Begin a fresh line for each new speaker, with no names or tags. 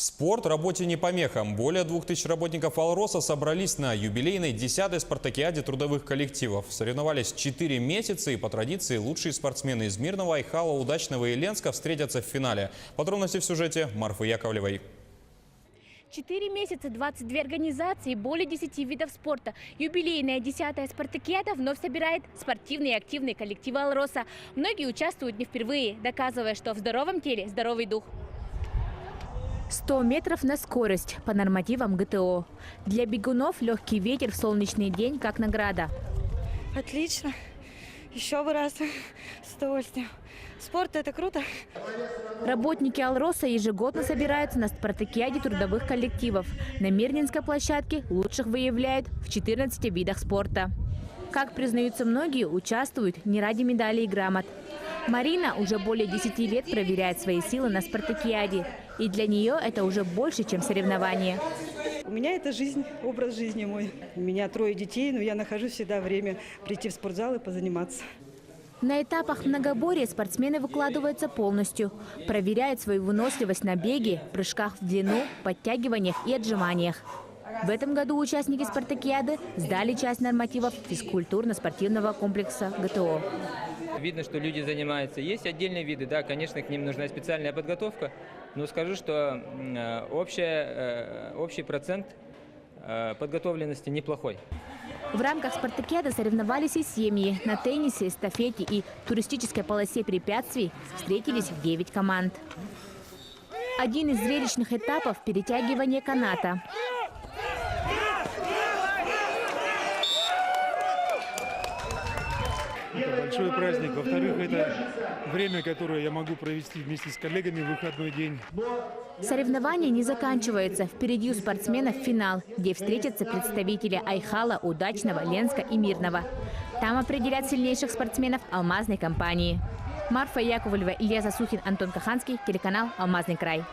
Спорт работе не помеха. Более 2000 работников «Алроса» собрались на юбилейной 10-й спартакиаде трудовых коллективов. Соревновались 4 месяца, и по традиции лучшие спортсмены из Мирного, Айхала, Удачного и Ленска встретятся в финале. Подробности в сюжете Марфы Яковлевой.
4 месяца, 22 организации, более 10 видов спорта. Юбилейная 10-я спартакиада вновь собирает спортивные и активные коллективы «Алроса». Многие участвуют не впервые, доказывая, что в здоровом теле здоровый дух. 100 метров на скорость по нормативам ГТО. Для бегунов легкий ветер в солнечный день как награда.
Отлично. Еще бы раз. С удовольствием. Спорт – это круто.
Работники «Алроса» ежегодно собираются на спартакиаде трудовых коллективов. На Мирнинской площадке лучших выявляют в 14 видах спорта. Как признаются многие, участвуют не ради медалей и грамот. Марина уже более 10 лет проверяет свои силы на спартакиаде. И для нее это уже больше, чем соревнование.
У меня это жизнь, образ жизни мой. У меня 3 детей, но я нахожу всегда время прийти в спортзал и позаниматься.
На этапах многоборья спортсмены выкладываются полностью. Проверяют свою выносливость на беге, прыжках в длину, подтягиваниях и отжиманиях. В этом году участники спартакиады сдали часть нормативов физкультурно-спортивного комплекса ГТО.
Видно, что люди занимаются. Есть отдельные виды, да, конечно, к ним нужна специальная подготовка. Но скажу, что общий процент подготовленности неплохой.
В рамках спартакиады соревновались и семьи. На теннисе, эстафете и туристической полосе препятствий встретились 9 команд. Один из зрелищных этапов – перетягивание каната.
Это большой праздник. Во-вторых, это время, которое я могу провести вместе с коллегами в выходной день.
Соревнования не заканчиваются. Впереди у спортсменов финал, где встретятся представители Айхала, Удачного, Ленска и Мирного. Там определят сильнейших спортсменов алмазной компании. Марфа Яковлева, Илья Засухин, Антон Каханский, телеканал «Алмазный край».